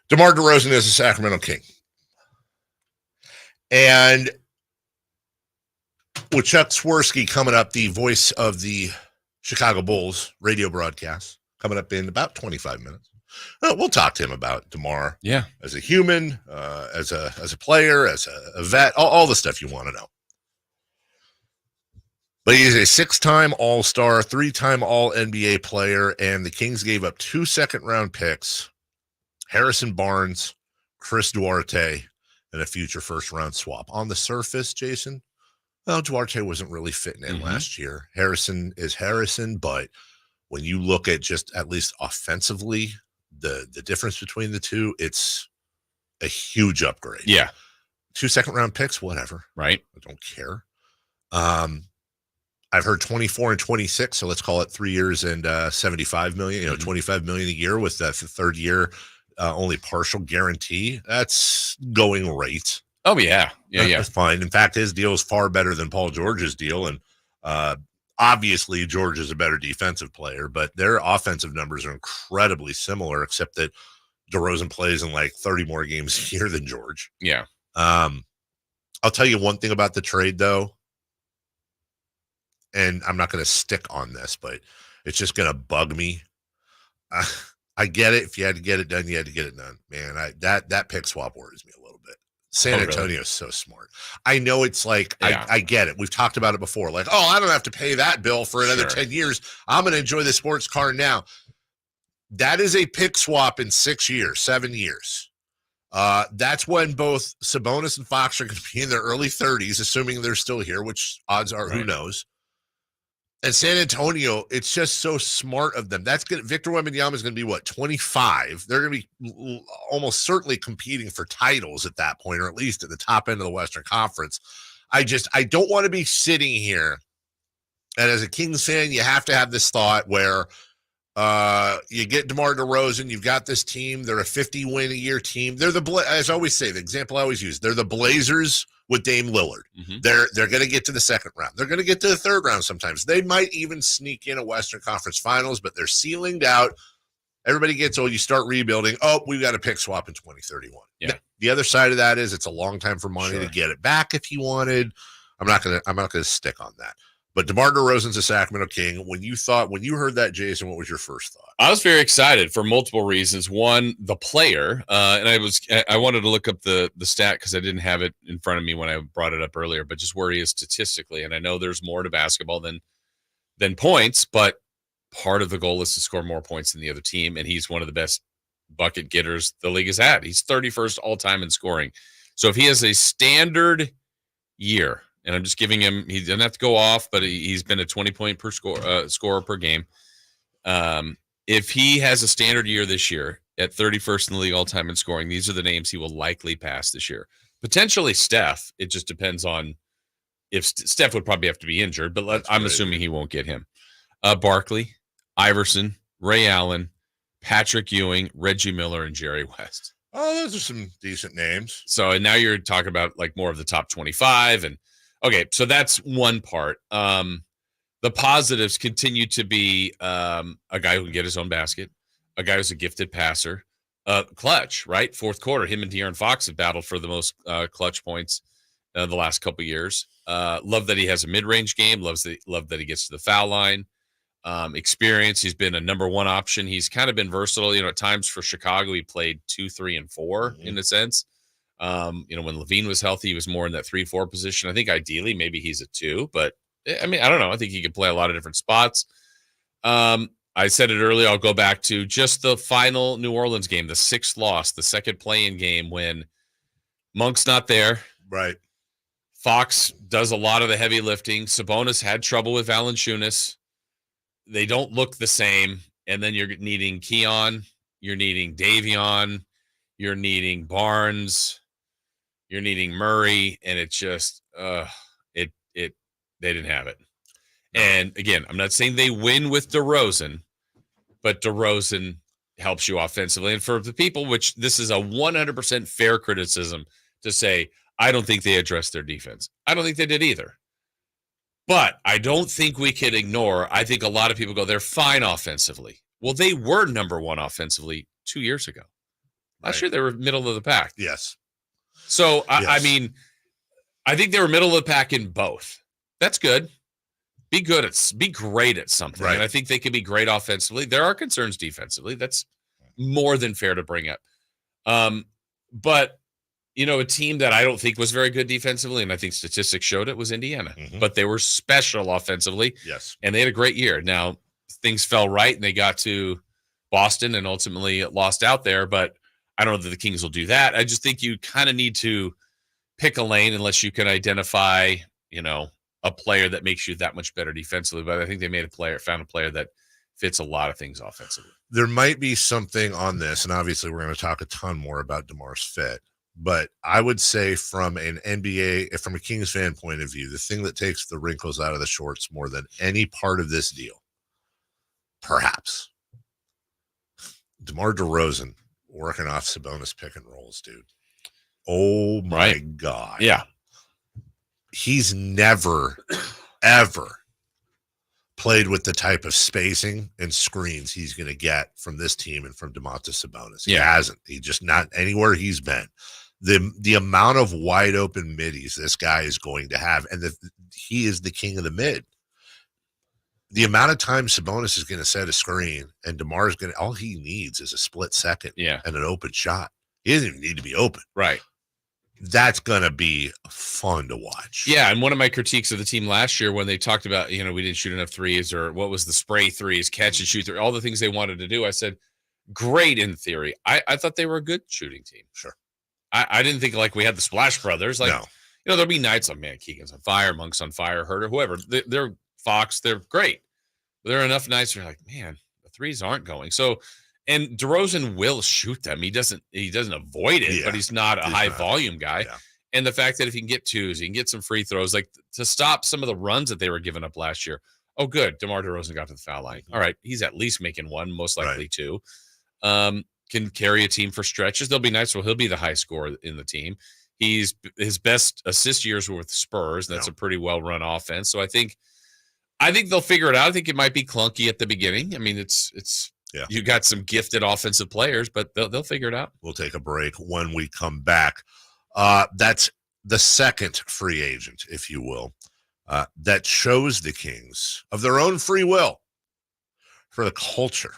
DeMar DeRozan is a Sacramento King. And with Chuck Swirsky coming up, the voice of the Chicago Bulls radio broadcast, coming up in about 25 minutes. We'll talk to him about DeMar as a human, as a player, as a vet, all the stuff you want to know. But he's a 6-time All-Star, 3-time All-NBA player, and the Kings gave up 2 second-round picks, Harrison Barnes, Chris Duarte, and a future first-round swap. On the surface, Jason, well, Duarte wasn't really fitting in last year. Harrison is Harrison, but when you look at just at least offensively, the difference between the two, it's a huge upgrade. Yeah. 2 second-round picks, whatever. Right. I don't care. I've heard 24 and 26, so let's call it 3 years and $75 million, $25 million a year with the third year only partial guarantee. That's going rate. Oh, yeah. That's fine. In fact, his deal is far better than Paul George's deal, and obviously George is a better defensive player, but their offensive numbers are incredibly similar, except that DeRozan plays in like 30 more games a year than George. Yeah. I'll tell you one thing about the trade, though. And I'm not going to stick on this, but it's just going to bug me. I get it. If you had to get it done, you had to get it done. Man, that pick swap worries me a little bit. San Antonio is so smart. I know it's like, I get it. We've talked about it before. Like, I don't have to pay that bill for another 10 years. I'm going to enjoy the sports car now. That is a pick swap in 6 years, 7 years. That's when both Sabonis and Fox are going to be in their early 30s, assuming they're still here, which odds are, who knows. And San Antonio, it's just so smart of them. That's good. Victor Wembanyama is going to be 25. They're going to be almost certainly competing for titles at that point, or at least at the top end of the Western Conference. I don't want to be sitting here. And as a Kings fan, you have to have this thought where you get DeMar DeRozan, you've got this team. They're a 50-win-a-year team. They're as I always say, the example I always use, they're the Blazers with Dame Lillard. Mm-hmm. They're going to get to the second round. They're going to get to the third round sometimes. They might even sneak in a Western Conference Finals, but they're ceilinged out. Everybody gets old. You start rebuilding. We've got a pick swap in 2031. Yeah. The other side of that is it's a long time for money to get it back if you wanted. I'm not going to stick on that. But DeMar DeRozan's a Sacramento King. When you heard that, Jason, what was your first thought? I was very excited for multiple reasons. One, the player, and I wanted to look up the stat because I didn't have it in front of me when I brought it up earlier, but just where he is statistically. And I know there's more to basketball than points, but part of the goal is to score more points than the other team, and he's one of the best bucket getters the league has had. He's 31st all-time in scoring. So if he has a standard year, and I'm just giving him, he doesn't have to go off, but he's been a 20-point per scorer per game. If he has a standard year this year at 31st in the league all-time in scoring, these are the names he will likely pass this year. Potentially Steph. It just depends on if Steph would probably have to be injured, but I'm assuming he won't get him. Barkley, Iverson, Ray Allen, Patrick Ewing, Reggie Miller, and Jerry West. Oh, those are some decent names. So and now you're talking about like more of the top 25 and okay, so that's one part. The positives continue to be a guy who can get his own basket, a guy who's a gifted passer, clutch, right? Fourth quarter, him and De'Aaron Fox have battled for the most clutch points the last couple of years. Love that he has a mid-range game. Love that he gets to the foul line. Experience. He's been a number one option. He's kind of been versatile. At times for Chicago, he played 2, 3, and 4 in a sense. When Levine was healthy, he was more in that 3-4 position. I think ideally maybe he's a 2, but I mean, I don't know. I think he could play a lot of different spots. I said it earlier. I'll go back to just the final New Orleans game, the 6th loss, the second play-in game when Monk's not there. Right. Fox does a lot of the heavy lifting. Sabonis had trouble with Valanciunas. They don't look the same. And then you're needing Keon. You're needing Davion. You're needing Barnes. You're needing Murray. And it just, they didn't have it. And again, I'm not saying they win with DeRozan, but DeRozan helps you offensively. And for the people, which this is a 100% fair criticism to say, I don't think they addressed their defense. I don't think they did either. But I don't think we can ignore, I think a lot of people go, they're fine offensively. Well, they were number one offensively 2 years ago. Last year they were middle of the pack. Yes. So Yes. I mean, I think they were middle of the pack in both. That's good. Be great at something. Right. And I think they can be great offensively. There are concerns defensively. That's more than fair to bring up. But a team that I don't think was very good defensively, and I think statistics showed it, was Indiana. Mhm. But they were special offensively. Yes. And they had a great year. Now, things fell right, and they got to Boston and ultimately lost out there. But I don't know that the Kings will do that. I just think you kind of need to pick a lane unless you can identify, a player that makes you that much better defensively. But I think they found a player that fits a lot of things offensively. There might be something on this, and obviously we're going to talk a ton more about DeMar's fit. But I would say from a Kings fan point of view, the thing that takes the wrinkles out of the shorts more than any part of this deal, perhaps, DeMar DeRozan working off Sabonis pick and rolls, dude. Oh my God. Yeah. He's never, ever played with the type of spacing and screens he's going to get from this team and from Domantas Sabonis. He hasn't. He just not anywhere he's been. The amount of wide open middies this guy is going to have, and he is the king of the mid. The amount of time Sabonis is going to set a screen and DeMar is all he needs is a split second and an open shot. He doesn't even need to be open. Right. That's going to be fun to watch. Yeah, and one of my critiques of the team last year when they talked about, we didn't shoot enough threes, or what was the spray threes, catch and shoot, all the things they wanted to do, I said, great in theory. I thought they were a good shooting team. Sure. I didn't think we had the Splash Brothers. There'll be nights like, man, Keegan's on fire, Monk's on fire, Herter, whoever. They're Fox, they're great. But there are enough nights where you're like, man, the threes aren't going. So, and DeRozan will shoot them. He doesn't avoid it, but he's not a high volume guy. Yeah. And the fact that if he can get twos, he can get some free throws, like to stop some of the runs that they were giving up last year. Oh, good. DeMar DeRozan got to the foul line. All right. He's at least making one, most likely two. Can carry a team for stretches. There'll be nights where he'll be the high scorer in the team. His best assist years were with Spurs. That's a pretty well-run offense. So I think they'll figure it out. I think it might be clunky at the beginning. I mean, it's you got some gifted offensive players, but they'll figure it out. We'll take a break. When we come back, that's the second free agent, if you will, that chose the Kings of their own free will for the culture